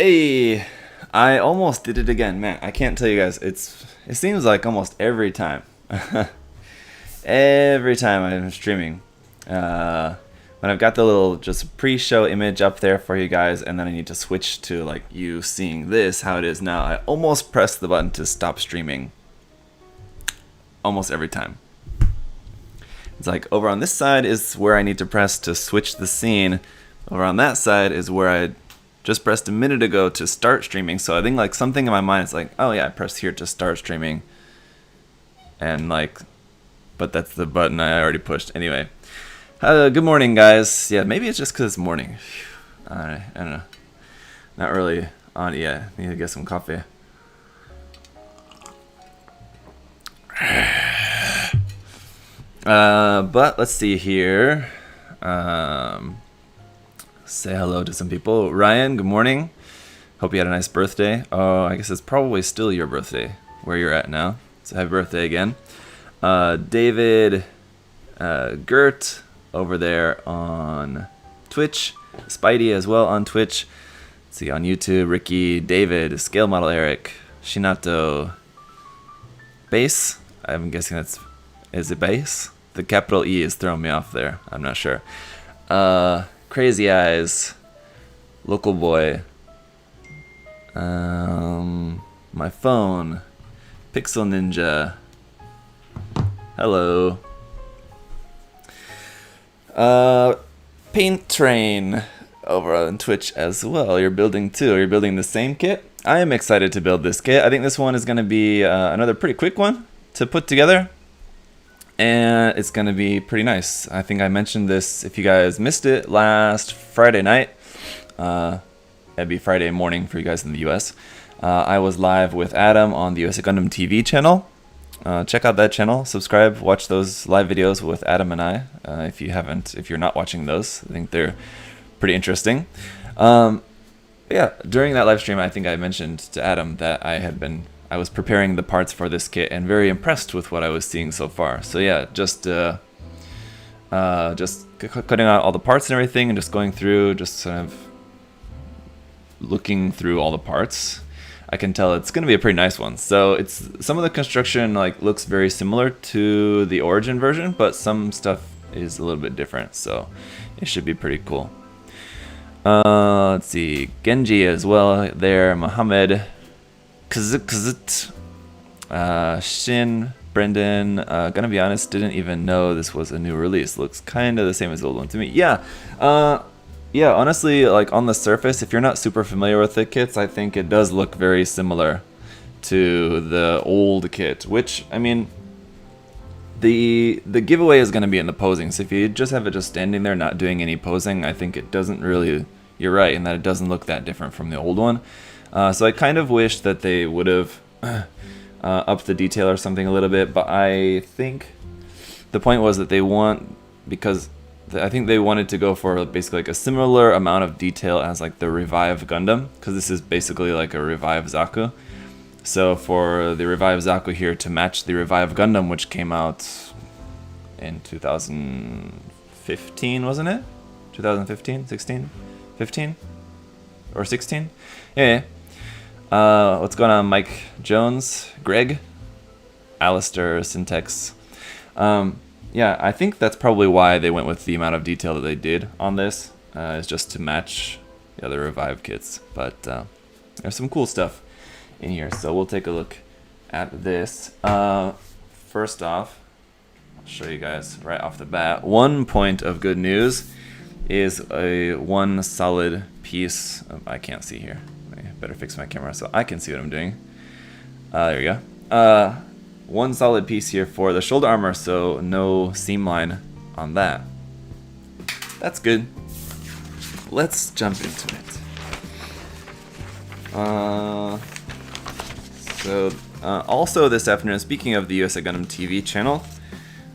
Hey, I almost did it again, man. I can't tell you guys. It seems like almost every time, every time I'm streaming, when I've got the little just pre-show image up there for you guys, and then I need to switch to like you seeing this how it is now. I almost press the button to stop streaming. Almost every time. It's like over on this side is where I need to press to switch the scene. Over on that side is where I just pressed a minute ago to start streaming. So I think like something in my mind is like, oh yeah, I pressed here to start streaming. And like, but that's the button I already pushed. Anyway, good morning, guys. Yeah, maybe it's just because it's morning. I don't know. Not really on yet. Need to get some coffee. But let's see here. Say hello to some people. Ryan, good morning. Hope you had a nice birthday. Oh, I guess it's probably still your birthday where you're at now. So happy birthday again. David, Gert over there on Twitch. Spidey as well on Twitch. Let's see, on YouTube, Ricky, David, Scale Model Eric, Shinato, Base. I'm guessing is it Base? The capital E is throwing me off there. I'm not sure. Crazy Eyes, Local Boy, my phone, Pixel Ninja, hello, Paint Train over on Twitch as well. You're building too. You're building the same kit. I am excited to build this kit. I think this one is going to be another pretty quick one to put together. And it's going to be pretty nice. I think I mentioned this, if you guys missed it, last Friday night. It'd be Friday morning for you guys in the US. I was live with Adam on the USA Gundam TV channel. Check out that channel, subscribe, watch those live videos with Adam and I. If you're not watching those, I think they're pretty interesting. Yeah, during that live stream, I think I mentioned to Adam that I was preparing the parts for this kit and very impressed with what I was seeing so far. So yeah, just cutting out all the parts and everything and just going through, just kind of looking through all the parts. I can tell it's going to be a pretty nice one. So it's some of the construction like looks very similar to the origin version, but some stuff is a little bit different. So it should be pretty cool. Let's see, Genji as well there, Mohammed. Kazit, Shin, Brendan, gonna be honest, didn't even know this was a new release. Looks kind of the same as the old one to me. Yeah, yeah, honestly, like on the surface, if you're not super familiar with the kits, I think it does look very similar to the old kit, which, I mean, the giveaway is gonna be in the posing, so if you just have it just standing there not doing any posing, I think it doesn't really, you're right, in that it doesn't look that different from the old one. So I kind of wish that they would have upped the detail or something a little bit, but I think the point was that I think they wanted to go for basically like a similar amount of detail as like the Revive Gundam, because this is basically like a Revive Zaku. So for the Revive Zaku here to match the Revive Gundam, which came out in 2015, wasn't it? 2015, 16, 15, or 16? Yeah. What's going on, Mike Jones, Greg, Alistair, Syntax? Yeah, I think that's probably why they went with the amount of detail that they did on this, is just to match the other Revive kits. But there's some cool stuff in here, so we'll take a look at this. First off, I'll show you guys right off the bat. One point of good news is one solid piece. I can't see here. Better fix my camera so I can see what I'm doing. There you go. One solid piece here for the shoulder armor, so no seam line on that. That's good. Let's jump into it. Also this afternoon, speaking of the USA Gundam TV channel,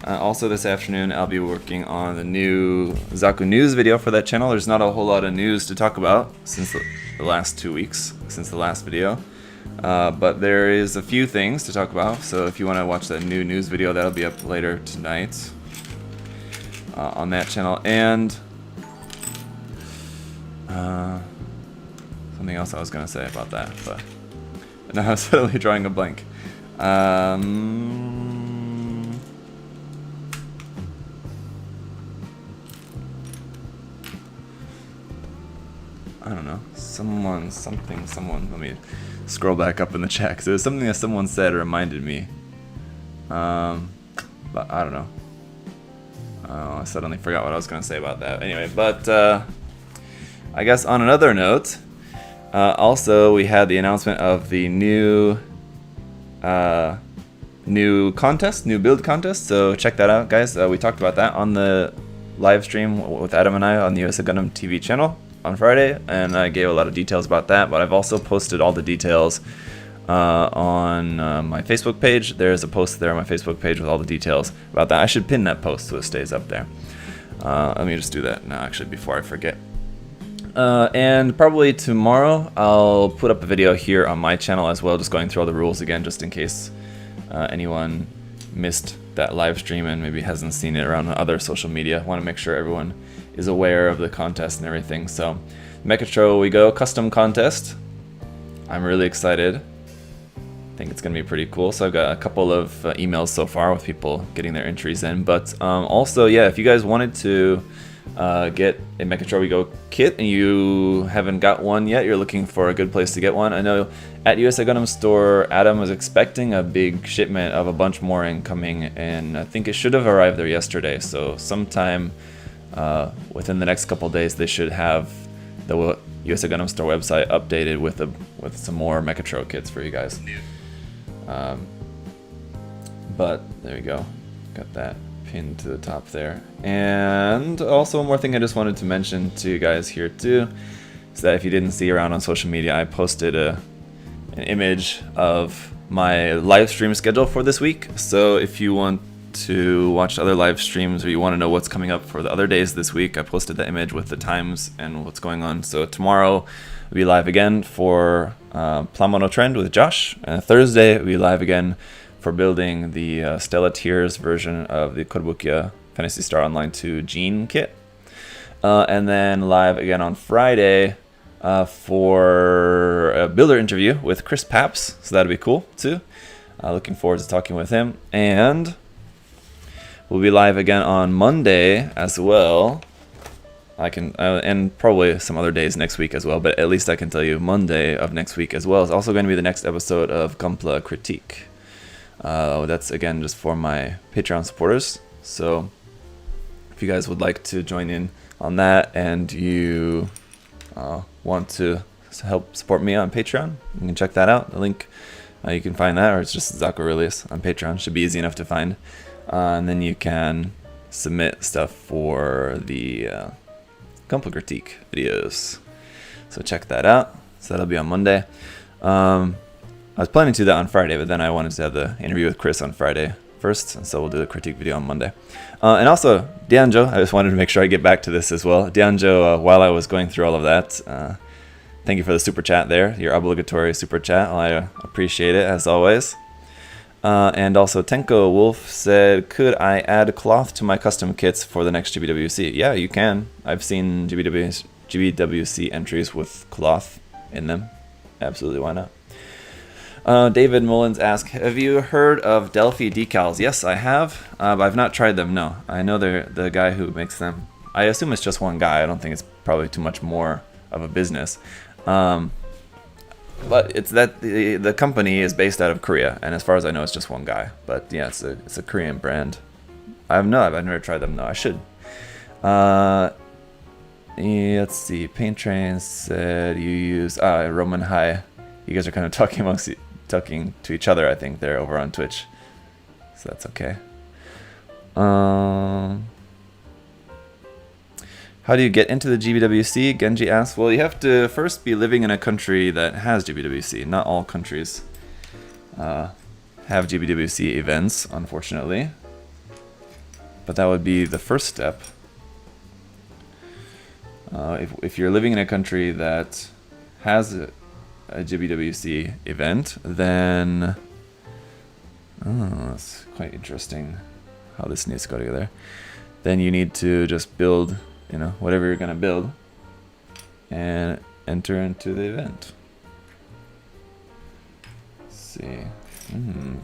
also this afternoon I'll be working on the new Zaku news video for that channel. There's not a whole lot of news to talk about since the last 2 weeks, since the last video. But there is a few things to talk about, so if you want to watch that new news video, that'll be up later tonight on that channel. And something else I was gonna say about that, but now I'm suddenly drawing a blank. I don't know. Someone. Let me scroll back up in the chat because it was something that someone said reminded me. But I don't know. I suddenly forgot what I was going to say about that. Anyway, but I guess on another note, also we had the announcement of the new contest, new build contest. So check that out, guys. We talked about that on the live stream with Adam and I on the USA Gundam TV channel on Friday, and I gave a lot of details about that, but I've also posted all the details on my Facebook page. There's a post there on my Facebook page with all the details about that. I should pin that post so it stays up there. Let me just do that now, actually, before I forget. And probably tomorrow I'll put up a video here on my channel as well, just going through all the rules again, just in case anyone missed that live stream and maybe hasn't seen it around other social media. I want to make sure everyone is aware of the contest and everything. So Mechatro We Go custom contest. I'm really excited. I think it's gonna be pretty cool. So I've got a couple of emails so far with people getting their entries in, but also, yeah, if you guys wanted to get a Mechatro We Go kit and you haven't got one yet, you're looking for a good place to get one. I know at USA Gundam Store, Adam was expecting a big shipment of a bunch more incoming, and I think it should have arrived there yesterday. So sometime within the next couple days, they should have the USA Gundam Store website updated with some more Mechatro kits for you guys. But there you go, got that pinned to the top there. And also one more thing I just wanted to mention to you guys here too, is that if you didn't see around on social media, I posted an image of my live stream schedule for this week. So if you want to watch other live streams or you want to know what's coming up for the other days this week, I posted the image with the times and what's going on. So tomorrow we'll be live again for Plamono Trend with Josh, and Thursday we'll be live again for building the Stella Tears version of the Gbwc Fantasy Star Online 2 Gene kit, and then live again on Friday for a builder interview with Chris Paps, so that'll be cool too. Looking forward to talking with him. And we'll be live again on Monday as well. And probably some other days next week as well, but at least I can tell you Monday of next week as well is also going to be the next episode of Gunpla Critique. That's again just for my Patreon supporters. So if you guys would like to join in on that and you want to help support me on Patreon, you can check that out. The link, you can find that, or it's just Zaku Release on Patreon. Should be easy enough to find. And then you can submit stuff for the Gunpla Critique videos. So check that out. So that'll be on Monday. I was planning to do that on Friday, but then I wanted to have the interview with Chris on Friday first, and so we'll do the critique video on Monday. And also, Dianjo, I just wanted to make sure I get back to this as well. Dianjo, while I was going through all of that, thank you for the super chat there, your obligatory super chat. I appreciate it, as always. And also, Tenko Wolf said, could I add cloth to my custom kits for the next GBWC? Yeah, you can. I've seen GBWC entries with cloth in them. Absolutely, why not? David Mullins asked, have you heard of Delphi decals? Yes, I have, but I've not tried them, no. I know they're the guy who makes them. I assume it's just one guy. I don't think it's probably too much more of a business. But it's that the company is based out of Korea, and as far as I know, it's just one guy. But yeah, it's a Korean brand. I've never tried them, though. I should. Let's see. Paint Train said you use Roman High. You guys are kind of talking to each other, I think, there over on Twitch. So that's okay. How do you get into the GBWC? Genji asks. Well, you have to first be living in a country that has GBWC. Not all countries have GBWC events, unfortunately. But that would be the first step. If you're living in a country that has a GBWC event, then that's quite interesting how this needs to go together. Then you need to just build, whatever you're gonna build, and enter into the event. Let's see.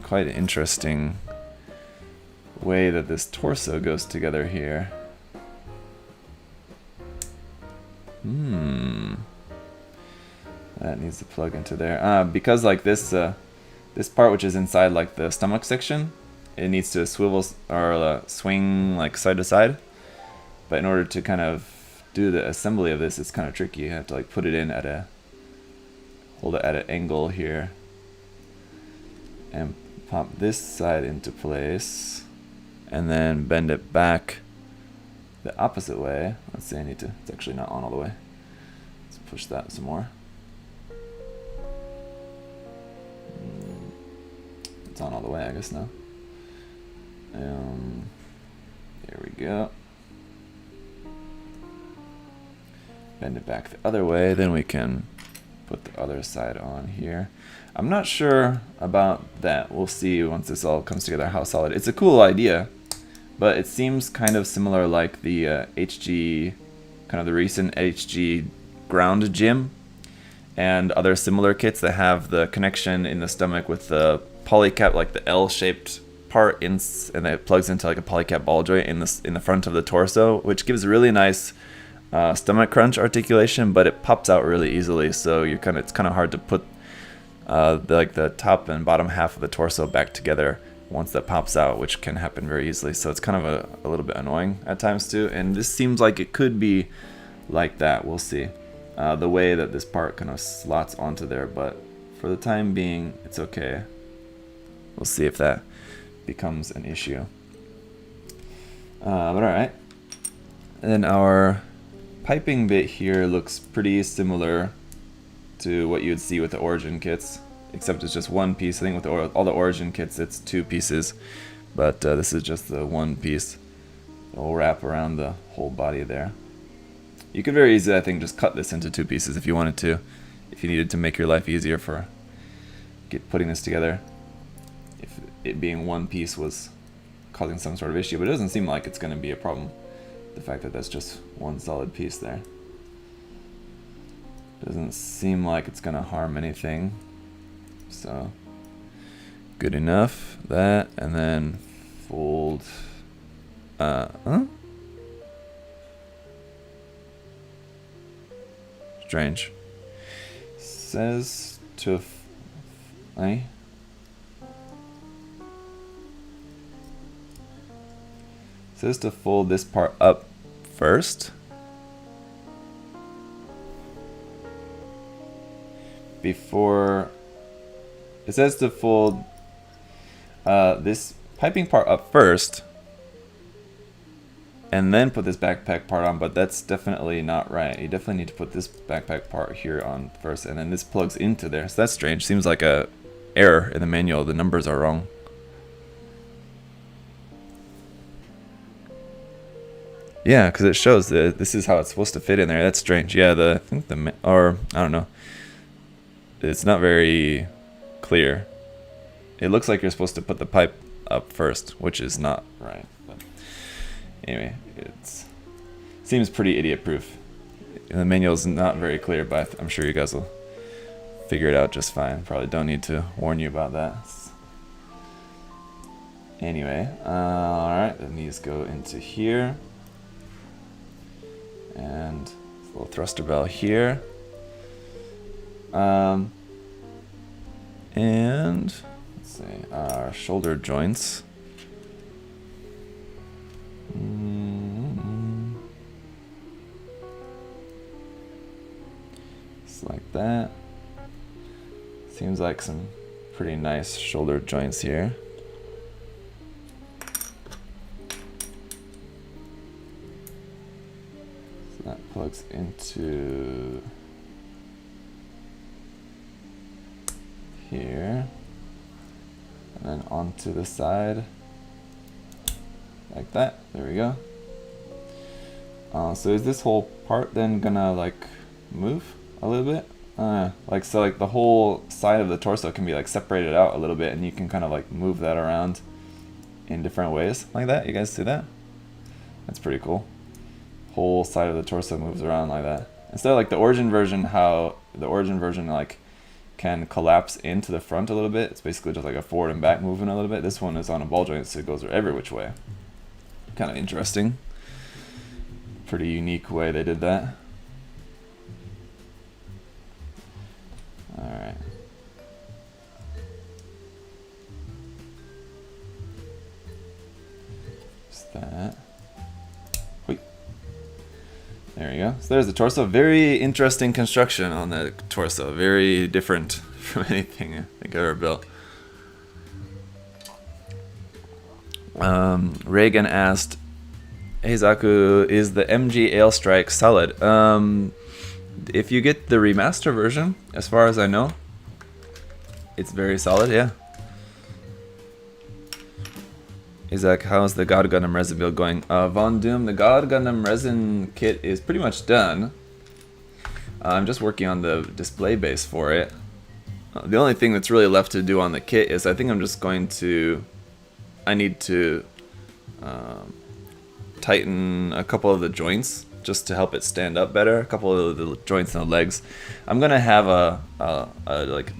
Quite an interesting way that this torso goes together here. That needs to plug into there. Because like this this part which is inside like the stomach section, it needs to swivel or swing like side to side. But in order to kind of do the assembly of this, it's kind of tricky. You have to like put it in at a, hold it at an angle here, and pop this side into place, and then bend it back the opposite way. Let's see, I need to, it's actually not on all the way. Let's push that some more. It's on all the way, I guess now. There we go. Bend it back the other way, then we can put the other side on here. I'm not sure about that. We'll see once this all comes together how solid. It's a cool idea, but it seems kind of similar like the HG, kind of the recent HG ground gym and other similar kits that have the connection in the stomach with the polycap, like the L-shaped part, and it plugs into like a polycap ball joint in the front of the torso, which gives a really nice stomach crunch articulation, but it pops out really easily. So it's kind of hard to put the top and bottom half of the torso back together once that pops out, which can happen very easily. So it's kind of a little bit annoying at times too. And this seems like it could be like that. We'll see. The way that this part kind of slots onto there, but for the time being, it's okay. We'll see if that becomes an issue. But alright. And then our piping bit here looks pretty similar to what you would see with the origin kits, except it's just one piece. I think with all the origin kits, it's two pieces, but this is just the one piece. It'll wrap around the whole body there. You could very easily, I think, just cut this into two pieces if you wanted to, if you needed to make your life easier for putting this together. If it being one piece was causing some sort of issue, but it doesn't seem like it's going to be a problem. The fact that that's just one solid piece there doesn't seem like it's going to harm anything. So good enough. That, and then fold. Strange. Says to says to fold this part up first before. It says to fold this piping part up first and then put this backpack part on, but that's definitely not right. You definitely need to put this backpack part here on first, and then this plugs into there. So that's strange. Seems like a error in the manual. The numbers are wrong. Yeah, because it shows that this is how it's supposed to fit in there. That's strange. Yeah, I think or I don't know. It's not very clear. It looks like you're supposed to put the pipe up first, which is not right. But anyway, it seems pretty idiot-proof. The manual's not very clear, but I'm sure you guys will figure it out just fine. Probably don't need to warn you about that. Anyway, alright, then these go into here. And a little thruster bell here. And let's see, our shoulder joints. Just like that. Seems like some pretty nice shoulder joints here. So that plugs into here, and then onto the side like that. There we go. So is this whole part then gonna like move a little bit? Like the whole side of the torso can be like separated out a little bit, and you can kind of like move that around in different ways like that. You guys see that? That's pretty cool. Whole side of the torso moves around like that, instead of like the origin version, how the origin version like can collapse into the front a little bit. It's basically just like a forward and back movement a little bit. This one is on a ball joint, so it goes every which way. Kind of interesting. Pretty unique way they did that. Alright. Just that. Wait. There you go. So there's the torso. Very interesting construction on the torso. Very different from anything I think I've ever built. Reagan asked, "Hey Zaku, is the MG Ale Strike solid?" If you get the remaster version, as far as I know, it's very solid, yeah. Isaac, how's the God Gundam Resin build going? Von Doom, the God Gundam Resin kit is pretty much done. I'm just working on the display base for it. The only thing that's really left to do on the kit is I think I'm just going to... I need to tighten a couple of the joints just to help it stand up better. A couple of the joints in the legs. I'm gonna have a like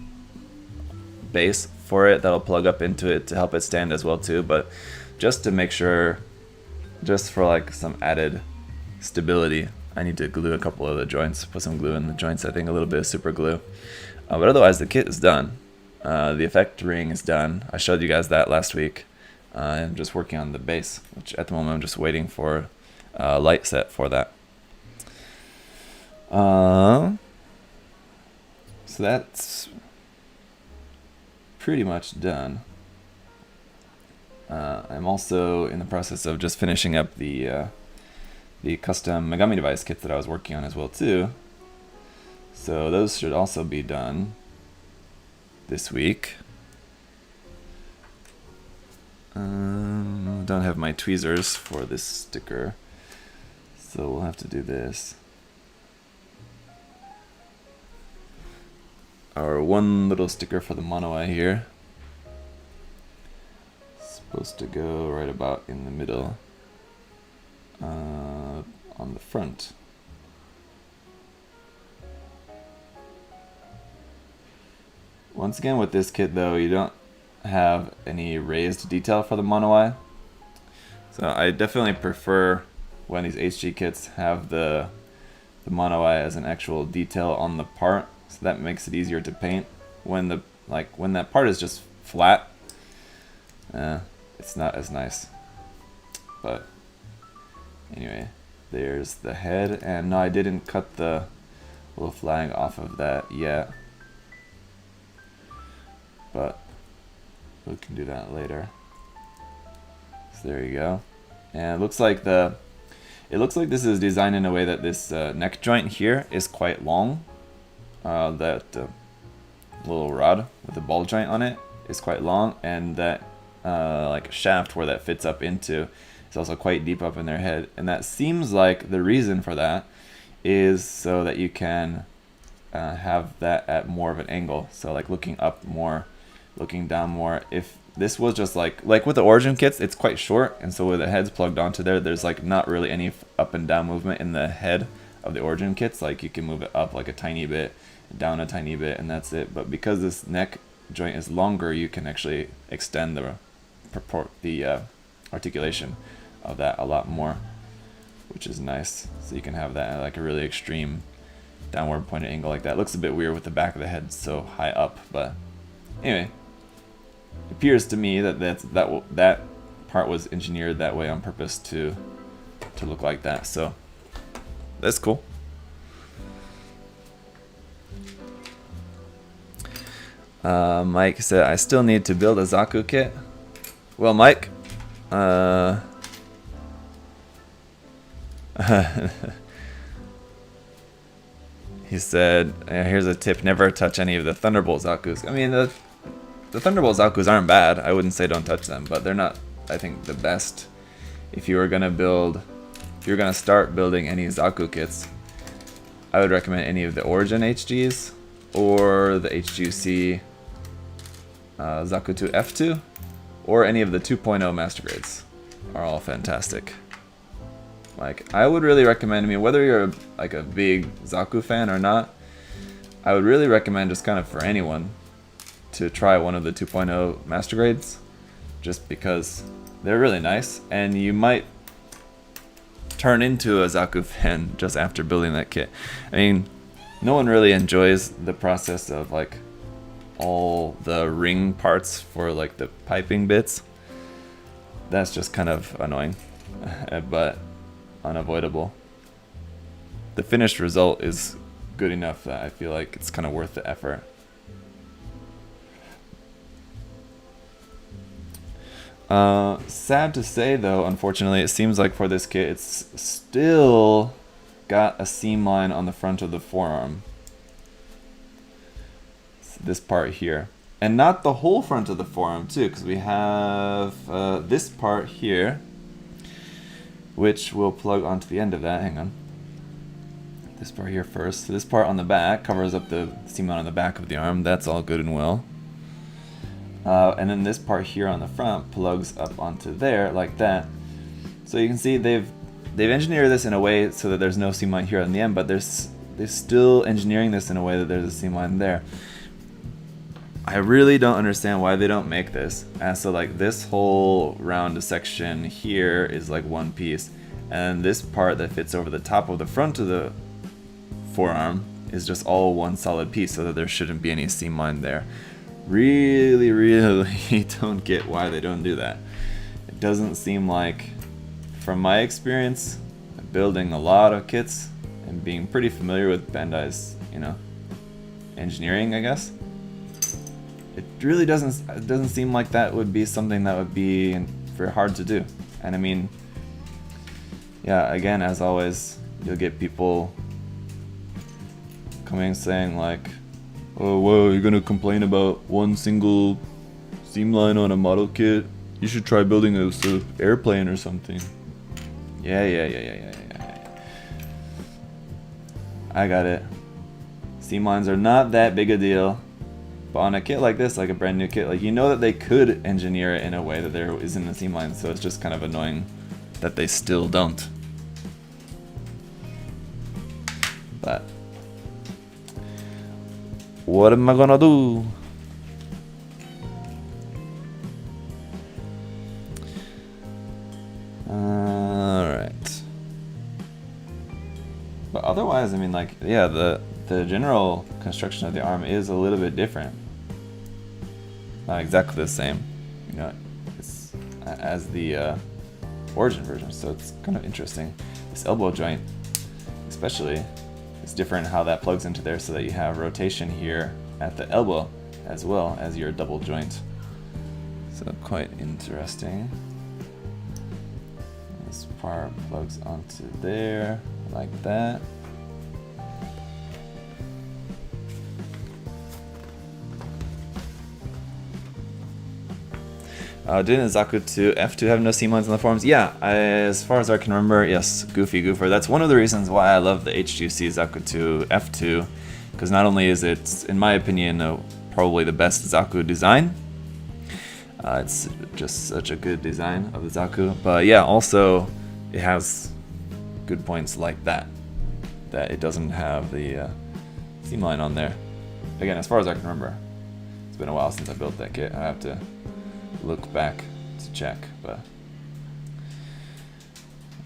base for it that'll plug up into it to help it stand as well too. But just to make sure, just for like some added stability, I need to glue a couple of the joints. Put some glue in the joints. I think a little bit of super glue. But otherwise, the kit is done. The effect ring is done. I showed you guys that last week. I'm just working on the base, which at the moment I'm just waiting for light set for that. So that's pretty much done. I'm also in the process of just finishing up the custom Megami device kits that I was working on as well too. So those should also be done this week. Don't have my tweezers for this sticker, so we'll have to do this. Our one little sticker for the mono eye here. Supposed to go right about in the middle on the front. Once again with this kit though, you don't have any raised detail for the mono eye. So I definitely prefer when these HG kits have the mono eye as an actual detail on the part, so that makes it easier to paint. When that part is just flat, it's not as nice. But anyway, there's the head, and no, I didn't cut the little flag off of that yet, but we can do that later. So there you go. And it looks like this is designed in a way that this neck joint here is quite long. That little rod with the ball joint on it is quite long, and that like shaft where that fits up into is also quite deep up in their head. And that seems like the reason for that is so that you can have that at more of an angle. So like looking up more, looking down more. If this was just like with the origin kits, it's quite short, and so with the heads plugged onto there's like not really any up and down movement in the head of the origin kits. Like you can move it up like a tiny bit, down a tiny bit, and that's it. But because this neck joint is longer, you can actually extend the articulation of that a lot more, which is nice. So you can have that at like a really extreme downward pointed angle like that. It looks a bit weird with the back of the head so high up, but anyway, it appears to me that that part was engineered that way on purpose to look like that. So that's cool. Mike said, I still need to build a Zaku kit. Well, Mike, he said, here's a tip, never touch any of the Thunderbolt Zakus. I mean, the Thunderbolt Zakus aren't bad. I wouldn't say don't touch them, but they're not, I think, the best. If you were gonna start building any Zaku kits, I would recommend any of the Origin HGs or the HGUC Zaku 2 F2, or any of the 2.0 master grades. Are all fantastic. Like, I would really recommend, I mean, whether you're like a big Zaku fan or not, I would really recommend just kind of for anyone to try one of the 2.0 master grades, just because they're really nice, and you might turn into a Zaku fan just after building that kit. I mean, no one really enjoys the process of like all the ring parts for like the piping bits. That's just kind of annoying, but unavoidable. The finished result is good enough that I feel like it's kind of worth the effort. Sad to say though, unfortunately, it seems like for this kit it's still got a seam line on the front of the forearm. It's this part here. And not the whole front of the forearm too, because we have this part here, which will plug onto the end of that. Hang on. This part here first. So this part on the back covers up the seam line on the back of the arm. That's all good and well. And then this part here on the front plugs up onto there like that. So you can see they've engineered this in a way so that there's no seam line here on the end, but they're still engineering this in a way that there's a seam line there. I really don't understand why they don't make this. And so like this whole round section here is like one piece, and this part that fits over the top of the front of the forearm is just all one solid piece, so that there shouldn't be any seam line there. Really don't get why they don't do that. It doesn't seem like, from my experience building a lot of kits and being pretty familiar with Bandai's, you know, engineering, I guess, it really doesn't seem like that would be something that would be very hard to do. And I mean, yeah, again, as always, you'll get people coming saying like, oh, whoa, you're gonna complain about one single seam line on a model kit? You should try building a airplane or something. Yeah. I got it. Seam lines are not that big a deal. But on a kit like this, like a brand new kit, like, you know that they could engineer it in a way that there isn't a seam line, so it's just kind of annoying that they still don't. But what am I gonna do? Alright. But otherwise, I mean, like, yeah, the general construction of the arm is a little bit different. Not exactly the same, you know, it's as the origin version, so it's kind of interesting. This elbow joint, especially, it's different how that plugs into there, so that you have rotation here at the elbow as well as your double joint. So quite interesting. This part plugs onto there like that. Didn't Zaku 2 F2 have no seam lines on the forms? Yeah, as far as I can remember, yes, Goofy Goofer. That's one of the reasons why I love the HGUC Zaku 2 F2, because not only is it, in my opinion, probably the best Zaku design, it's just such a good design of the Zaku, but yeah, also it has good points like that it doesn't have the seam line on there. Again, as far as I can remember. It's been a while since I built that kit. I have to look back to check, but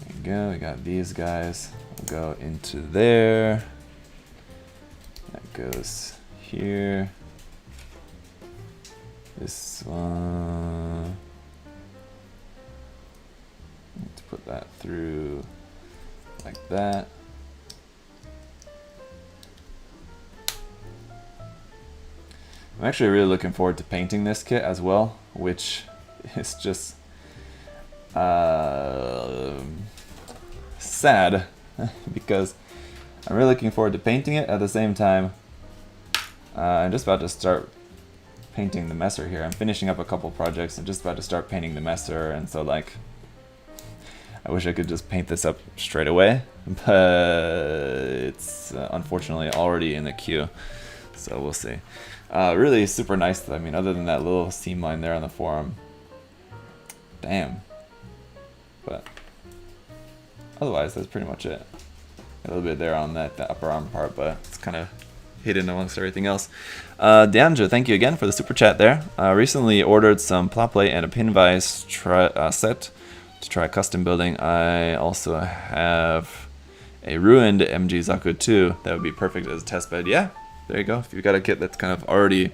there you go. We got these guys. We'll go into there. That goes here. This one. Need to put that through like that. I'm actually really looking forward to painting this kit as well, which is just sad because I'm really looking forward to painting it. At the same time, I'm just about to start painting the messer here. I'm finishing up a couple projects and just about to start painting the messer, and so like I wish I could just paint this up straight away, but it's unfortunately already in the queue, so we'll see. Really super nice though. I mean, other than that little seam line there on the forearm. Damn. But otherwise, that's pretty much it. A little bit there on that upper arm part, but it's kind of hidden amongst everything else. Deandra, thank you again for the super chat there. Recently ordered some plot plate and a pin vise set to try custom building. I also have a ruined MG Zaku 2 that would be perfect as a test bed. Yeah, there you go. If you've got a kit that's kind of already,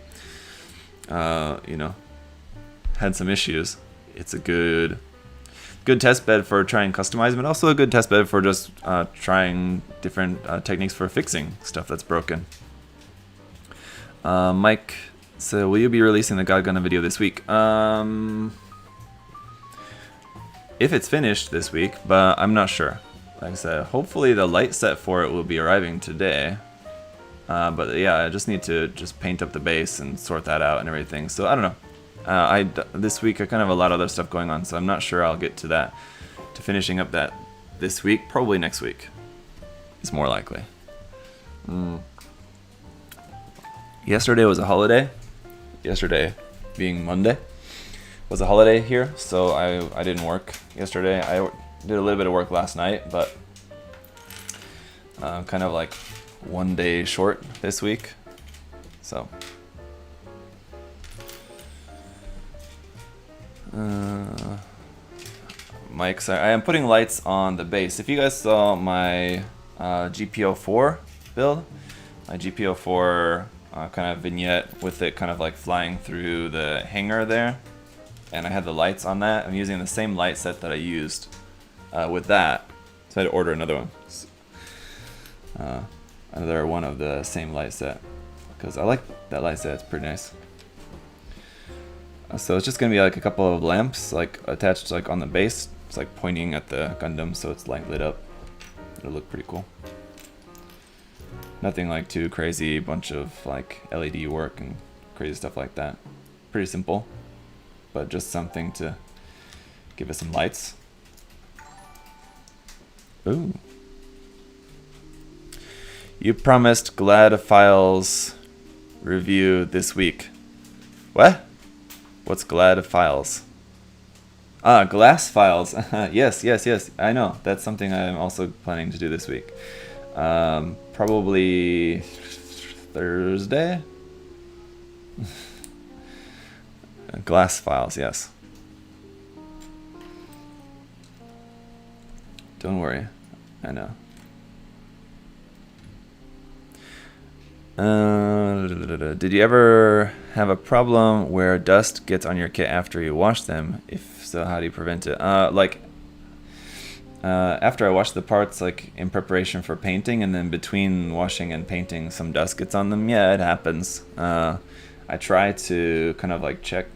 you know, had some issues, it's a good test bed for trying customizing, but also a good test bed for just trying different techniques for fixing stuff that's broken. Mike, so will you be releasing the God Gundam video this week? If it's finished this week, but I'm not sure. Like I said, hopefully the light set for it will be arriving today. But yeah, I just need to paint up the base and sort that out and everything. So I don't know. This week I kind of have a lot of other stuff going on, so I'm not sure I'll get to that, to finishing up that this week. Probably next week is more likely. Yesterday was a holiday. Yesterday being Monday was a holiday here, so I didn't work yesterday. I did a little bit of work last night, but kind of like one day short this week. So Mike, sorry, I am putting lights on the base. If you guys saw my GPO4 build, my GPO4 kind of vignette with it kind of like flying through the hangar there, and I had the lights on that. I'm using the same light set that I used with that, so I had to order another one. Another one of the same light set, because I like that light set, it's pretty nice. So it's just gonna be like a couple of lamps like attached like on the base. It's like pointing at the Gundam, so it's light lit up. It'll look pretty cool. Nothing like too crazy, bunch of like LED work and crazy stuff like that. Pretty simple, but just something to give us some lights. Ooh. You promised Glad Files review this week. What? What's Glad Files? Ah, Glass Files. yes. I know. That's something I'm also planning to do this week. Probably Thursday? Glass Files, yes. Don't worry. I know. Did you ever have a problem where dust gets on your kit after you wash them? If so, how do you prevent it? After I wash the parts, like in preparation for painting, and then between washing and painting, some dust gets on them. Yeah, it happens. I try to kind of like check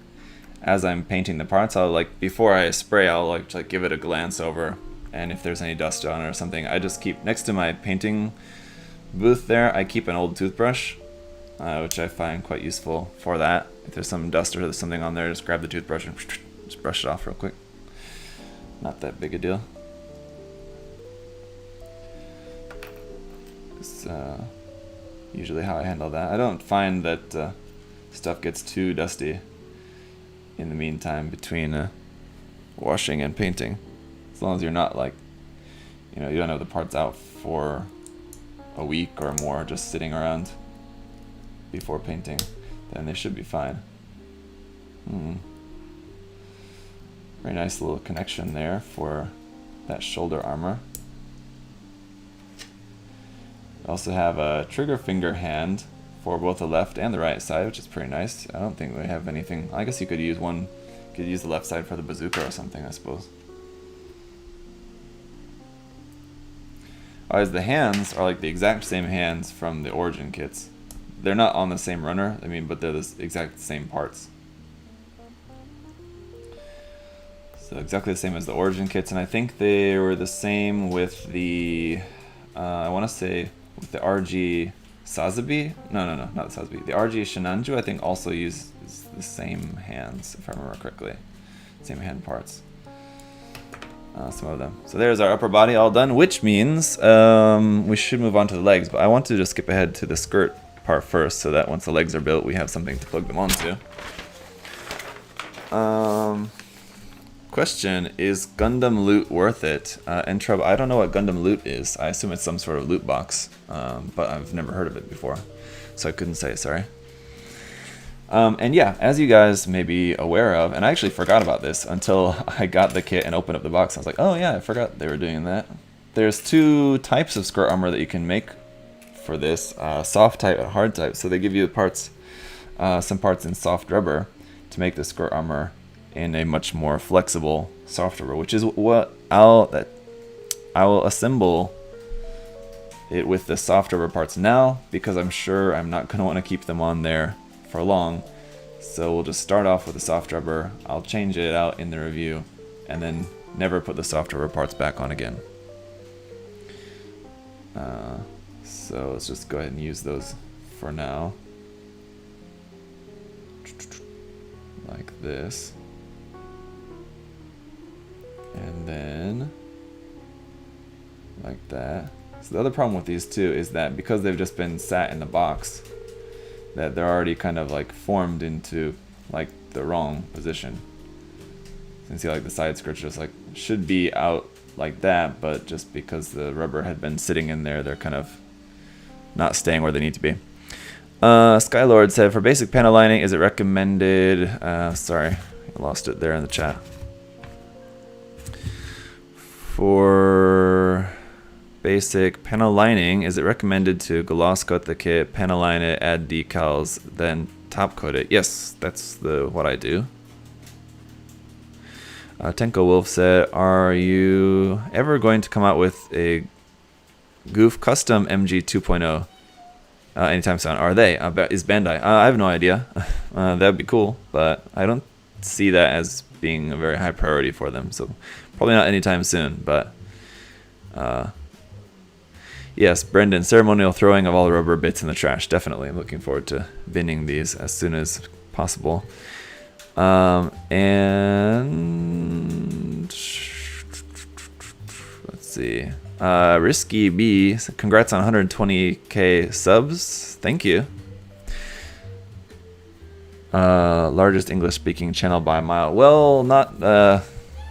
as I'm painting the parts. I'll like, before I spray, I'll like give it a glance over, and if there's any dust on it or something, I just keep next to my painting booth there. I keep an old toothbrush, which I find quite useful for that. If there's some dust or there's something on there, just grab the toothbrush and just brush it off real quick. Not that big a deal. It's usually how I handle that. I don't find that stuff gets too dusty in the meantime between washing and painting. As long as you're not like, you know, you don't have the parts out for a week or more just sitting around before painting, then they should be fine. Very nice little connection there for that shoulder armor. I also have a trigger finger hand for both the left and the right side, which is pretty nice. I don't think we have anything. I guess you could use one. You could use the left side for the bazooka or something, I suppose. Whereas the hands are like the exact same hands from the origin kits. They're not on the same runner, but they're the exact same parts. So exactly the same as the origin kits, and I think they were the same with the, I want to say, with the RG Sazabi? No, not the Sazabi. The RG Shinanju, I think, also uses the same hands, if I remember correctly. Same hand parts. Some of them. So there's our upper body all done, which means we should move on to the legs, but I want to just skip ahead to the skirt part first, so that once the legs are built, we have something to plug them onto. question, is Gundam loot worth it? Entrub, I don't know what Gundam loot is. I assume it's some sort of loot box, but I've never heard of it before, so I couldn't say, sorry. And yeah, as you guys may be aware of, and I actually forgot about this until I got the kit and opened up the box. I was like, oh yeah, I forgot they were doing that. There's two types of skirt armor that you can make for this, soft type and hard type. So they give you parts, some parts in soft rubber to make the skirt armor in a much more flexible soft rubber, which is what I will assemble it with the soft rubber parts now, because I'm sure I'm not going to want to keep them on there for long. So we'll just start off with the soft rubber. I'll change it out in the review and then never put the soft rubber parts back on again. So let's just go ahead and use those for now. Like this. And then like that. So the other problem with these two is that because they've just been sat in the box, that they're already kind of like formed into like the wrong position. You can see like the side skirts just like should be out like that, but just because the rubber had been sitting in there, they're kind of not staying where they need to be. Skylord said, for basic panel lining, is it recommended? Sorry, I lost it there in the chat. For basic panel lining, is it recommended to gloss coat the kit, panel line it, add decals, then top coat it? Yes, that's what I do. Tenko Wolf said, are you ever going to come out with a Goof Custom MG 2.0 anytime soon? Are they? Is Bandai? I have no idea. That'd be cool, but I don't see that as being a very high priority for them, so probably not anytime soon. But yes, Brendan, ceremonial throwing of all the rubber bits in the trash. Definitely. I'm looking forward to binning these as soon as possible. And let's see. Risky B, congrats on 120k subs. Thank you. Largest English speaking channel by a mile. Well, not the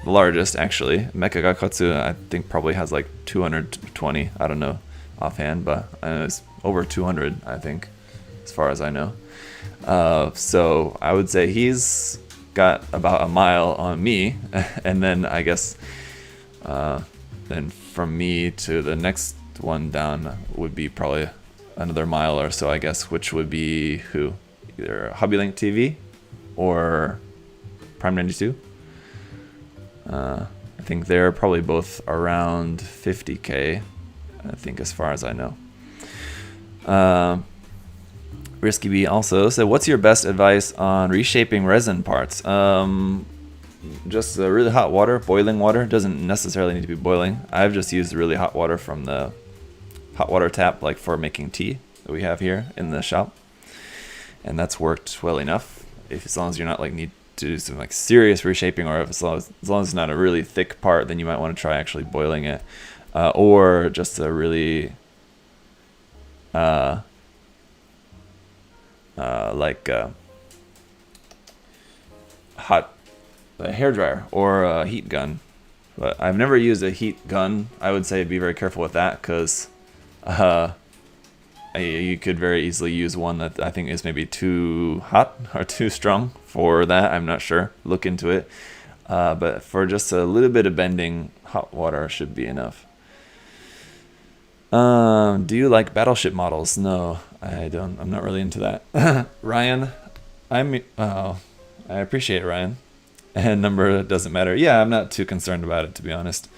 largest actually. Mecha Gakatsu I think probably has like 220. I don't know offhand, but it's over 200 I think, as far as I know. So I would say he's got about a mile on me, and then I guess then from me to the next one down would be probably another mile or so, I guess, which would be who? Either HobbyLink TV or Prime 92. I think they're probably both around 50k, I think, as far as I know. Risky B also said, what's your best advice on reshaping resin parts? Just really hot water, boiling water. Doesn't necessarily need to be boiling. I've just used really hot water from the hot water tap, like for making tea that we have here in the shop, and that's worked well enough. As long as you're not like need to do some like serious reshaping, or as long as it's not a really thick part, then you might want to try actually boiling it, or just a really hot hair dryer or a heat gun. But I've never used a heat gun. I would say be very careful with that, because you could very easily use one that I think is maybe too hot or too strong for that. I'm not sure. Look into it. But for just a little bit of bending, hot water should be enough. Do you like battleship models? No, I don't. I'm not really into that. Ryan, I appreciate it, Ryan. And number doesn't matter. Yeah, I'm not too concerned about it, to be honest.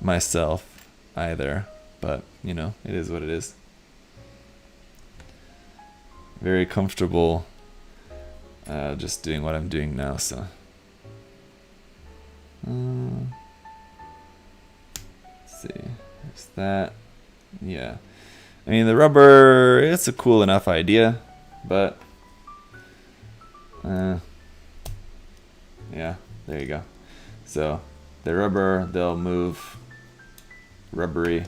Myself either, but you know, it is what it is. Very comfortable just doing what I'm doing now, so. Let's see, there's that. Yeah, I mean, the rubber, it's a cool enough idea, but yeah, there you go. So the rubber, they'll move rubbery,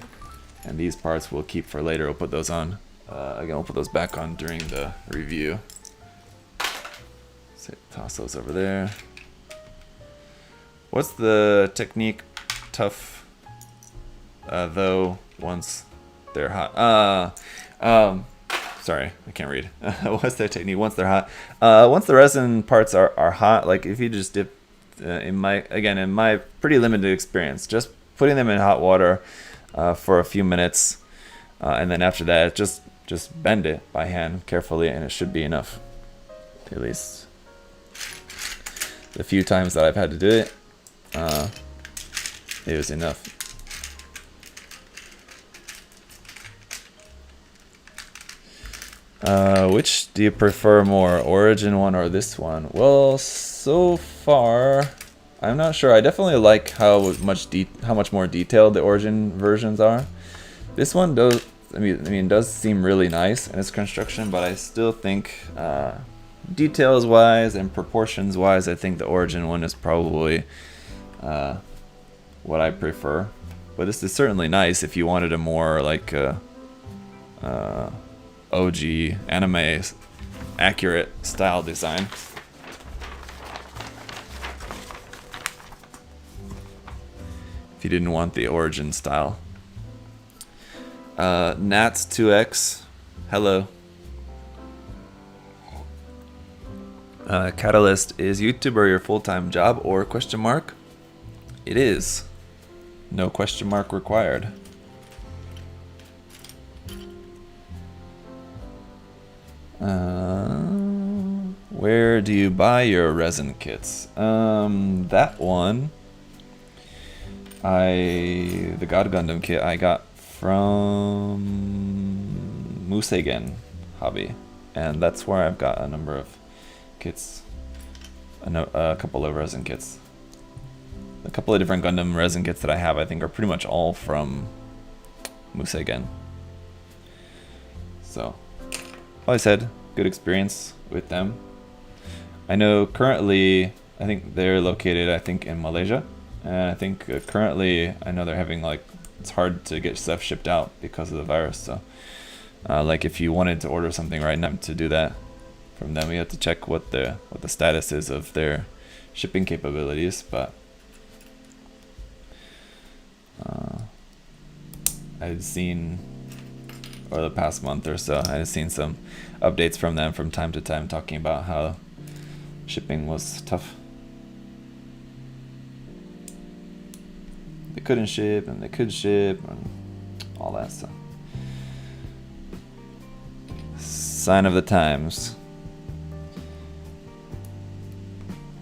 and these parts we'll keep for later. We'll put those on again, we'll put those back on during the review. So toss those over there. What's the technique tough though once they're hot? Sorry, I can't read. What's their technique once they're hot? Once the resin parts are hot, like if you just dip, in my pretty limited experience, just putting them in hot water for a few minutes, and then after that, just bend it by hand carefully, and it should be enough. At least the few times that I've had to do it, it was enough. Which do you prefer more, Origin one or this one? Well, so far, I'm not sure. I definitely like how much more detailed the Origin versions are. This one does, does seem really nice in its construction, but I still think, details wise and proportions wise, I think the Origin one is probably what I prefer. But this is certainly nice if you wanted a more like OG anime accurate style design. If you didn't want the Origin style. Nats2x, hello. Catalyst, is YouTuber your full-time job or question mark? It is. No question mark required. Where do you buy your resin kits? That one, the God Gundam kit I got from Museigen Hobby, and that's where I've got a number of kits, a couple of resin kits. A couple of different Gundam resin kits that I have, I think, are pretty much all from Museigen. So, always had good experience with them. I know currently, I think they're located, in Malaysia. And I think currently, I know they're having it's hard to get stuff shipped out because of the virus. So, if you wanted to order something right now to do that from them, you have to check what the status is of their shipping capabilities. But I've seen, over the past month or so, I've seen some updates from them from time to time talking about how shipping was tough. They couldn't ship and they could ship and all that stuff. Sign of the times.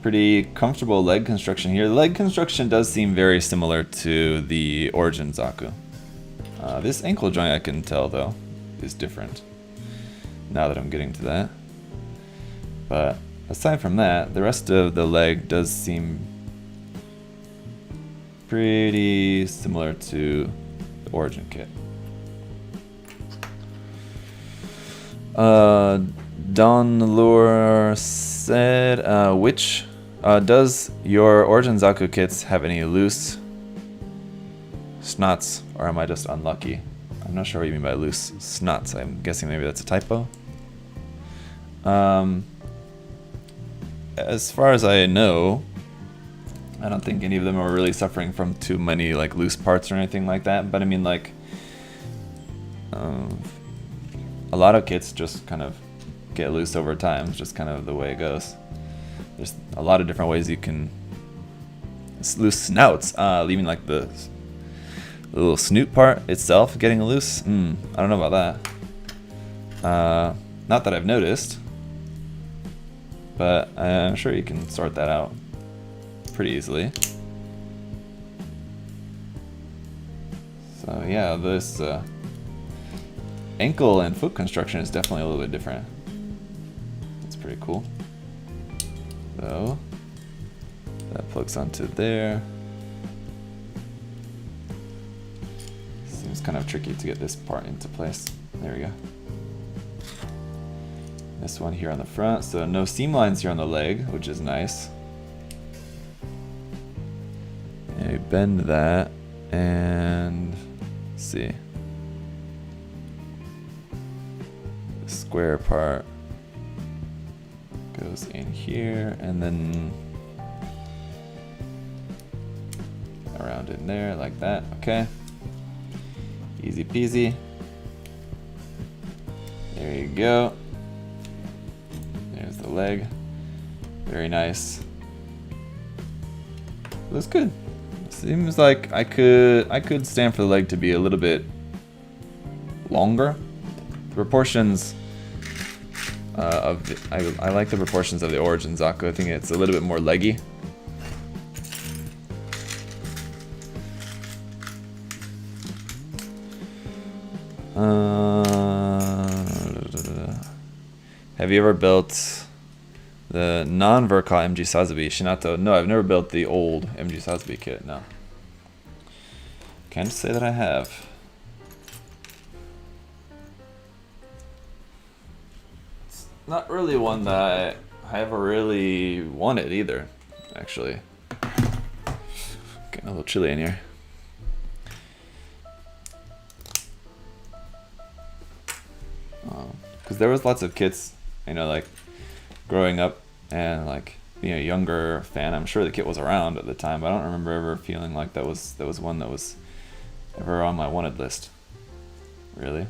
Pretty comfortable leg construction here. The leg construction does seem very similar to the Origin Zaku. This ankle joint, I can tell though, is different now that I'm getting to that. But aside from that, the rest of the leg does seem pretty similar to the Origin kit. Don Lure said, does your Origin Zaku kits have any loose snots, or am I just unlucky? I'm not sure what you mean by loose snots. I'm guessing maybe that's a typo. As far as I know, I don't think any of them are really suffering from too many loose parts or anything like that. But I mean, a lot of kits just kind of get loose over time. It's just kind of the way it goes. There's a lot of different ways you can loose snouts, leaving the little snoot part itself getting loose. I don't know about that. Not that I've noticed, but I'm sure you can sort that out pretty easily. So yeah, this ankle and foot construction is definitely a little bit different. It's pretty cool. So that plugs onto there. Seems kind of tricky to get this part into place. There we go. This one here on the front, so no seam lines here on the leg, which is nice. And we bend that, and let's see. The square part goes in here, and then around in there like that. Okay, easy peasy. There you go. There's the leg. Very nice. Looks good. Seems like I could stand for the leg to be a little bit longer. The proportions I like the proportions of the Origin Zaku. I think it's a little bit more leggy. Have you ever built the non-Verka MG Sazabi Shinato? No, I've never built the old MG Sazabi kit, no. Can't say that I have. It's not really one that I ever really wanted either, actually. Getting a little chilly in here. Because there was lots of kits, you know, like growing up and like being a younger fan. I'm sure the kit was around at the time, but I don't remember ever feeling like that was one that was ever on my wanted list. Really?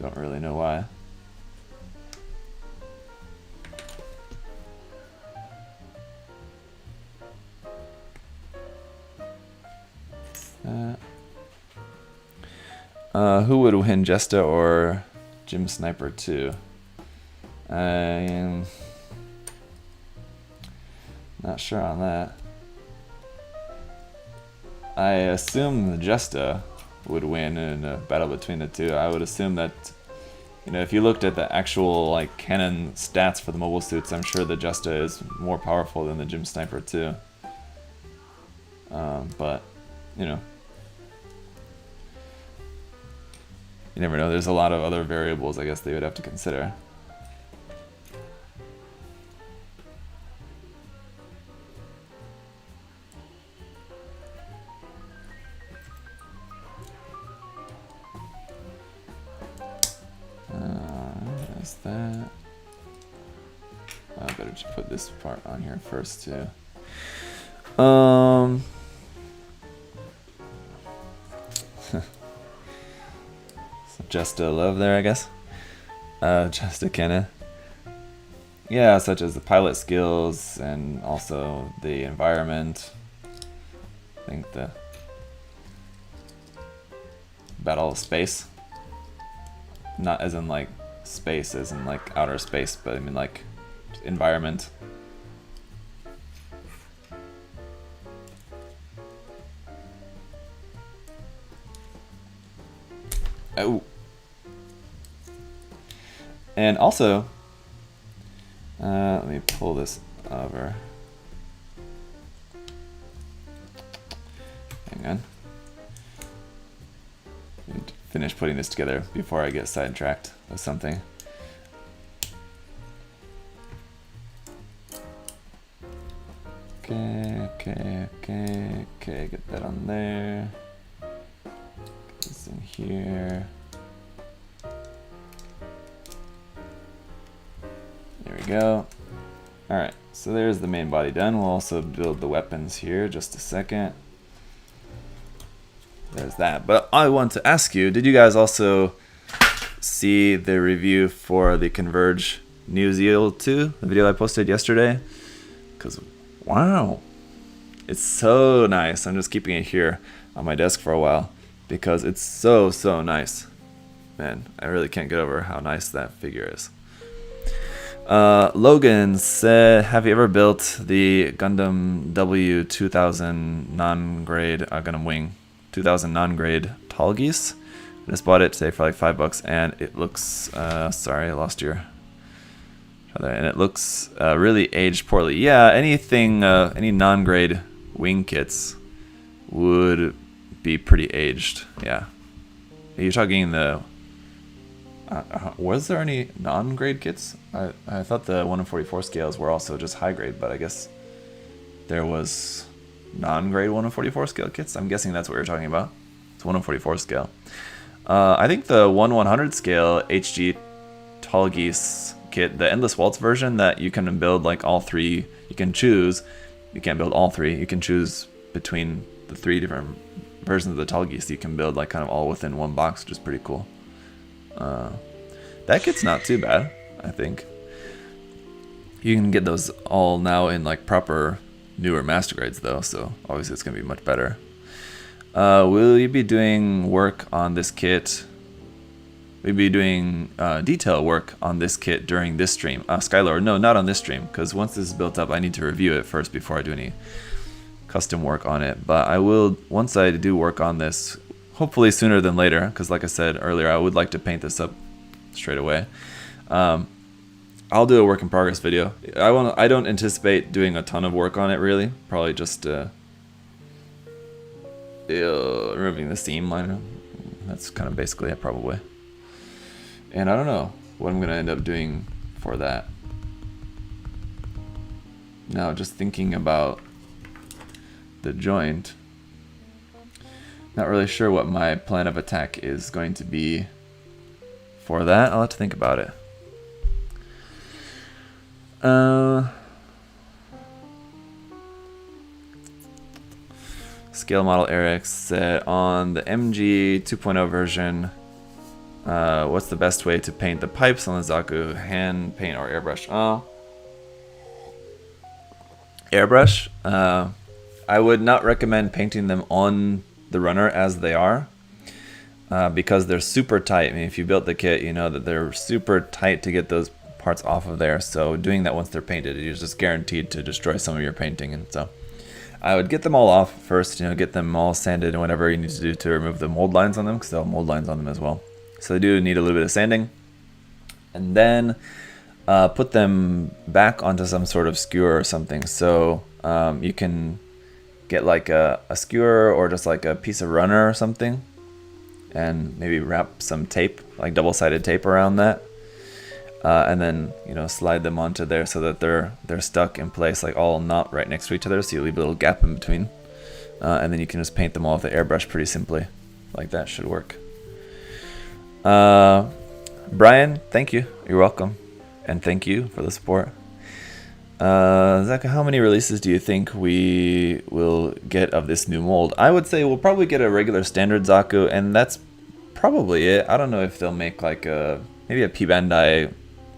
Don't really know why. Who would win, Jesta or Jim Sniper 2? I'm not sure on that. I assume Jesta would win in a battle between the two. I would assume that, you know, if you looked at the actual like canon stats for the mobile suits, I'm sure the Jesta is more powerful than the Jim Sniper 2. But you know, you never know. There's a lot of other variables, I guess, they would have to consider. There's that. I better just put this part on here first too. Just a love there, I guess. Just a kinda. Yeah, such as the pilot skills and also the environment. I think the battle of space. Not as in like space, as in like outer space, but I mean like environment. Oh. And also, let me pull this over. Hang on. I need to finish putting this together before I get sidetracked with something. Okay, get that on there. Get this in here. There we go. Alright, so there's the main body done. We'll also build the weapons here, just a second. There's that. But I want to ask you, did you guys also see the review for the Converge New Zeal 2, the video I posted yesterday? Because, wow, it's so nice. I'm just keeping it here on my desk for a while because it's so nice. Man, I really can't get over how nice that figure is. Logan said, have you ever built the Gundam W 2000 non-grade Gundam Wing 2000 non-grade tall geese? I just bought it today for like $5 and it looks sorry, I lost your and it looks really aged poorly. Yeah, anything any non-grade wing kits would be pretty aged. Yeah. You're talking the was there any non-grade kits? I thought the 1 in 44 scales were also just high grade, but I guess there was non-grade 1 in 44 scale kits. I'm guessing that's what you're talking about. It's 1 in 44 scale. I think the 1/100 scale HG Tall Geese kit, the Endless Waltz version, that you can build like all three. You can choose. You can't build all three. You can choose between the 3 different versions of the Tall Geese. You can build like kind of all within one box, which is pretty cool. That kit's not too bad, I think. You can get those all now in like proper newer master grades though, so obviously it's gonna be much better. Will you be doing work on this kit? We'll be doing detail work on this kit during this stream. Skylord, no, not on this stream, because once this is built up, I need to review it first before I do any custom work on it. But I will, once I do work on this, hopefully sooner than later, because like I said earlier, I would like to paint this up straight away. I'll do a work in progress video. I don't anticipate doing a ton of work on it really. Probably just removing the seam liner. That's kind of basically it probably. And I don't know what I'm gonna end up doing for that. Now just thinking about the joint. Not really sure what my plan of attack is going to be for that. I'll have to think about it. Scale model Eric said on the MG 2.0 version, what's the best way to paint the pipes on the Zaku? Hand paint or airbrush? Airbrush. I would not recommend painting them on the runner as they are, because they're super tight. I mean, if you built the kit, you know that they're super tight to get those parts off of there. So doing that once they're painted, you're just guaranteed to destroy some of your painting. And so I would get them all off first, you know, get them all sanded and whatever you need to do to remove the mold lines on them, because they'll have mold lines on them as well. So they do need a little bit of sanding. And then put them back onto some sort of skewer or something. So you can get like a skewer or just like a piece of runner or something, and maybe wrap some tape, like double-sided tape around that. And then, you know, slide them onto there so that they're stuck in place, like all not right next to each other, so you leave a little gap in between. And then you can just paint them all with the airbrush pretty simply. Like that should work. Brian, thank you. You're welcome. And thank you for the support. Zaku, how many releases do you think we will get of this new mold? I would say we'll probably get a regular standard Zaku, and that's probably it. I don't know if they'll make like maybe a P Bandai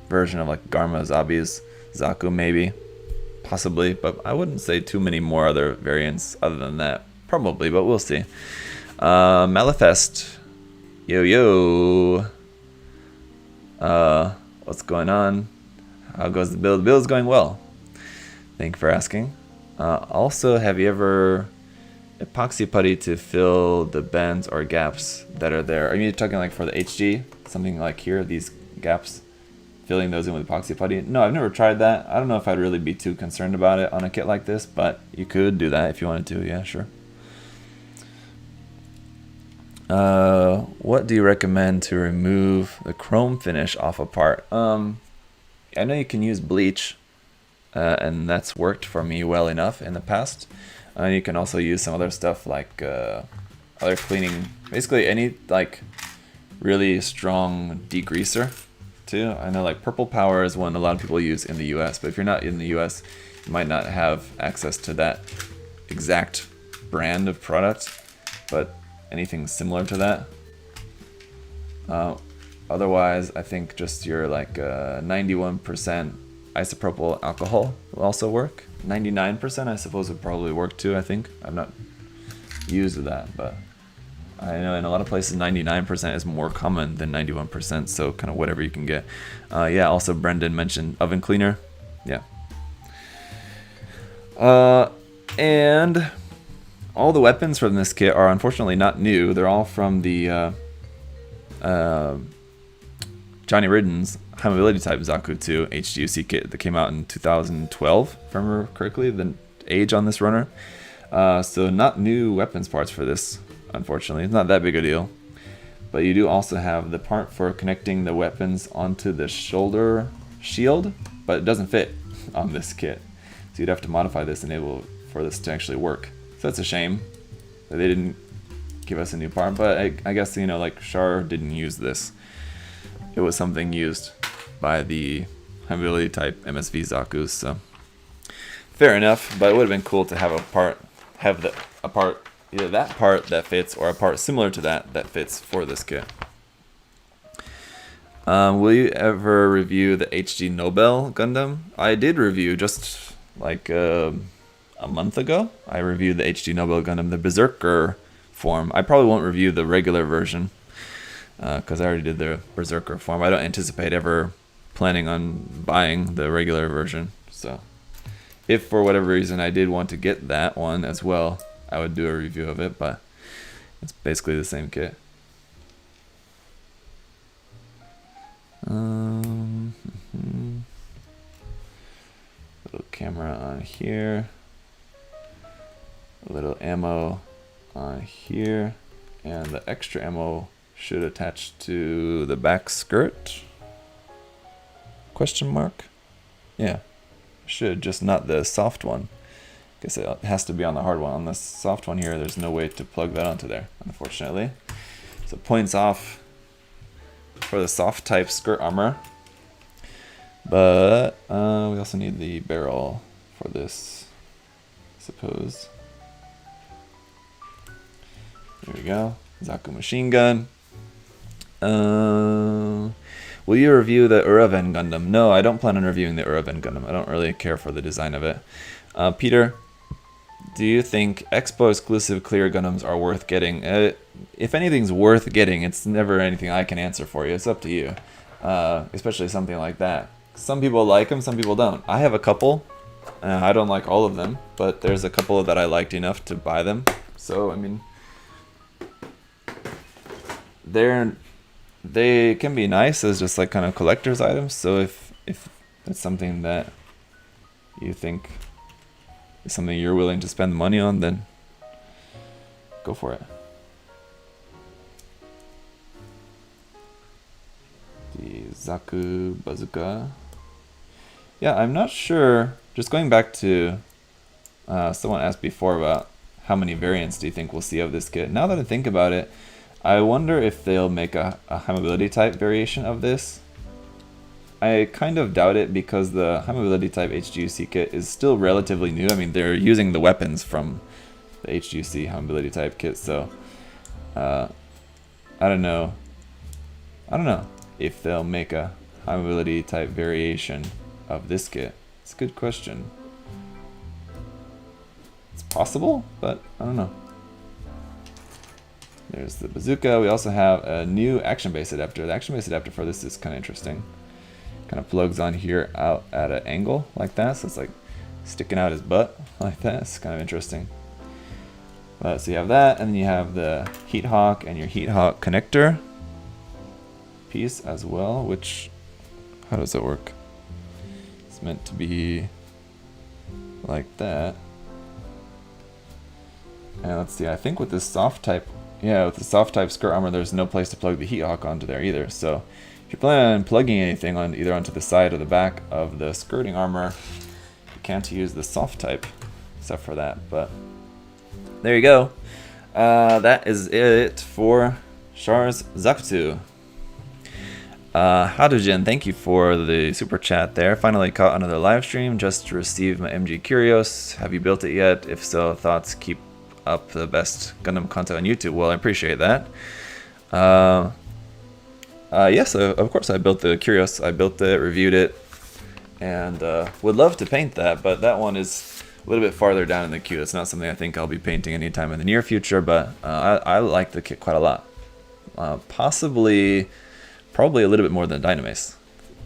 version of like Garma Zabi's Zaku, maybe, possibly, but I wouldn't say too many more other variants other than that. Probably, but we'll see. Malifest, yo. What's going on? How goes the build? The build is going well. Thank you for asking. Also, have you ever epoxy putty to fill the bends or gaps that are there? Are you talking like for the HG? Something like here, these gaps, filling those in with epoxy putty? No, I've never tried that. I don't know if I'd really be too concerned about it on a kit like this, but you could do that if you wanted to. Yeah, sure. What do you recommend to remove the chrome finish off a part? I know you can use bleach, and that's worked for me well enough in the past. You can also use some other stuff like other cleaning, basically any like really strong degreaser too. I know like Purple Power is one a lot of people use in the US, but if you're not in the US, you might not have access to that exact brand of product, but anything similar to that. Otherwise, I think just your like 91% isopropyl alcohol will also work. 99% I suppose would probably work too, I think. I've not used that, but I know in a lot of places 99% is more common than 91%, so kind of whatever you can get. Yeah, also Brendan mentioned oven cleaner. Yeah. And all the weapons from this kit are unfortunately not new. They're all from the Johnny Ridden's High Mobility Type Zaku 2 HGUC kit that came out in 2012, if I remember correctly, the age on this runner. So not new weapons parts for this, unfortunately. It's not that big a deal. But you do also have the part for connecting the weapons onto the shoulder shield, but it doesn't fit on this kit. So you'd have to modify this for this to actually work. So that's a shame that they didn't give us a new part, but I guess, you know, like Char didn't use this. It was something used by the high mobility type MSV Zakus. So fair enough, but it would have been cool to have a part, either that part that fits or a part similar to that fits for this kit. Will you ever review the HGUC Gundam? I did review just like a month ago. I reviewed the HGUC Gundam, the Berserker form. I probably won't review the regular version because I already did the Berserker form. I don't anticipate ever planning on buying the regular version. So if for whatever reason I did want to get that one as well, I would do a review of it, but it's basically the same kit. Little camera on here, a little ammo on here, and the extra ammo should attach to the back skirt? Question mark? Yeah, should, just not the soft one. Guess it has to be on the hard one. On the soft one here, there's no way to plug that onto there, unfortunately. So points off for the soft type skirt armor, but we also need the barrel for this, I suppose. There we go, Zaku machine gun. Will you review the Uraven Gundam? No, I don't plan on reviewing the Uraven Gundam. I don't really care for the design of it. Peter, do you think Expo exclusive clear Gundams are worth getting? If anything's worth getting, it's never anything I can answer for you. It's up to you, especially something like that. Some people like them, some people don't. I have a couple. I don't like all of them, but there's a couple that I liked enough to buy them. So, I mean, they can be nice as just like kind of collector's items. So if it's something that you think is something you're willing to spend money on, then go for it. The Zaku bazooka. Yeah, I'm not sure. Just going back to someone asked before about how many variants do you think we'll see of this kit. Now that I think about it, I wonder if they'll make a high mobility type variation of this. I kind of doubt it because the high mobility type HGUC kit is still relatively new. I mean, they're using the weapons from the HGUC high mobility type kit, so I don't know if they'll make a high mobility type variation of this kit. It's a good question. It's possible, but I don't know. There's the bazooka. We also have a new action base adapter. The action base adapter for this is kind of interesting. Kind of plugs on here out at an angle like that, so it's like sticking out his butt like that. It's kind of interesting. So you have that, and then you have the heat hawk and your heat hawk connector piece as well, which, how does it work? It's meant to be like that. And let's see, I think with this soft type, yeah, with the soft type skirt armor, there's no place to plug the heat hawk onto there either. So if you're planning on plugging anything on either onto the side or the back of the skirting armor, you can't use the soft type except for that. But there you go. That is it for Char's Zaku. Hadojin, thank you for the super chat there. Finally caught another live stream just to receive my MG Curios. Have you built it yet? If so, thoughts. Keep up the best Gundam content on YouTube. Well, I appreciate that. Yes, of course I built the Curios. I built it, reviewed it, and would love to paint that, but that one is a little bit farther down in the queue. It's not something I think I'll be painting anytime in the near future, but I like the kit quite a lot. Probably a little bit more than Dynamace.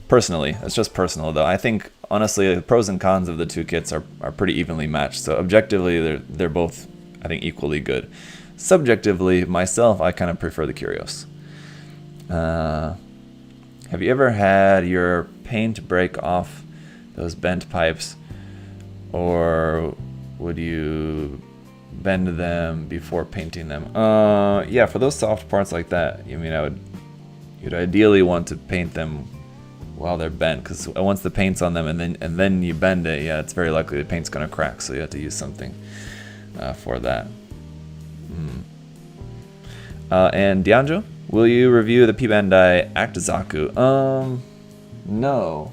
Personally, it's just personal though. I think honestly the pros and cons of the two kits are pretty evenly matched. So objectively they're both, I think, equally good. Subjectively, myself, I kind of prefer the Curios. Have you ever had your paint break off those bent pipes, or would you bend them before painting them? Yeah, for those soft parts like that, I mean, you'd ideally want to paint them while they're bent, because once the paint's on them and then you bend it, yeah, it's very likely the paint's gonna crack. So you have to use something for that. And Dianjo, will you review the P Bandai Act Zaku? No,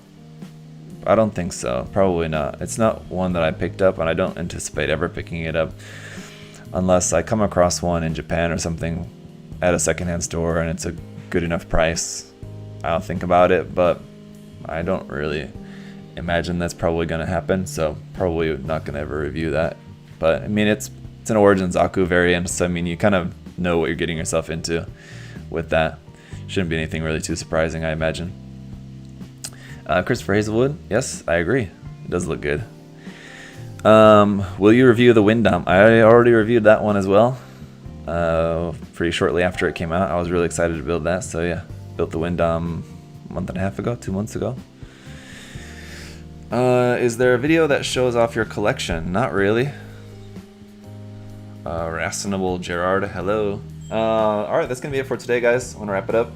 I don't think so. Probably not. It's not one that I picked up, and I don't anticipate ever picking it up unless I come across one in Japan or something at a secondhand store and it's a good enough price. I'll think about it, but I don't really imagine that's probably going to happen, so probably not going to ever review that. But I mean, it's an Origin Zaku variant, so I mean, you kind of know what you're getting yourself into with that. Shouldn't be anything really too surprising, I imagine. Christopher Hazelwood, yes, I agree. It does look good. Will you review the Windom? I already reviewed that one as well. Pretty shortly after it came out. I was really excited to build that, so yeah. Built the Windom a month and a half ago, 2 months ago. Is there a video that shows off your collection? Not really. Racinable Gerard, hello. Alright, that's gonna be it for today, guys. I wanna wrap it up.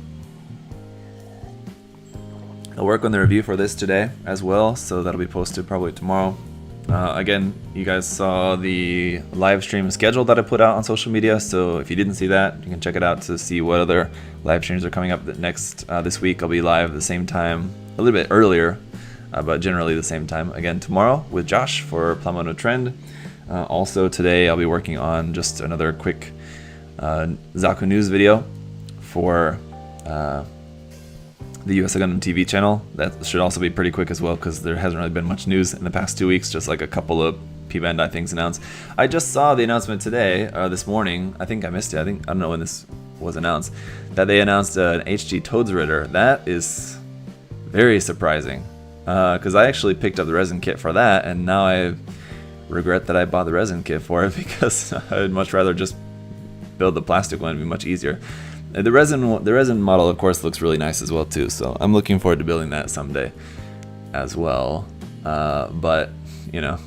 I'll work on the review for this today as well, so that'll be posted probably tomorrow. Again, you guys saw the live stream schedule that I put out on social media, so if you didn't see that, you can check it out to see what other live streams are coming up this week. I'll be live at the same time, a little bit earlier, but generally the same time. Again, tomorrow with Josh for Plum on a Trend. Also today, I'll be working on just another quick Zaku news video for the USA Gundam TV channel. That should also be pretty quick as well, because there hasn't really been much news in the past 2 weeks, just like a couple of P-Bandai things announced. I just saw the announcement today, this morning. I think I missed it. I don't know when this was announced, that they announced an HG Toads Ritter. That is very surprising, because I actually picked up the resin kit for that, and now I regret that I bought the resin kit for it, because I'd much rather just build the plastic one. It'd be much easier. The resin model, of course, looks really nice as well too, so I'm looking forward to building that someday as well. But you know,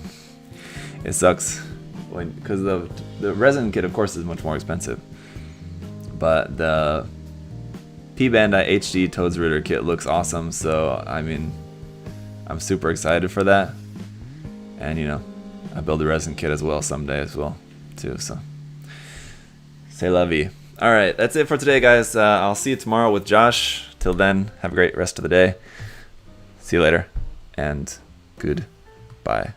it sucks because the resin kit, of course, is much more expensive. But the P-Bandai HD Toads Ritter kit looks awesome, so I mean, I'm super excited for that. And you know, I'll build the resin kit as well someday as well too. So, c'est la vie. Alright, that's it for today, guys. I'll see you tomorrow with Josh. Till then, have a great rest of the day. See you later, and goodbye.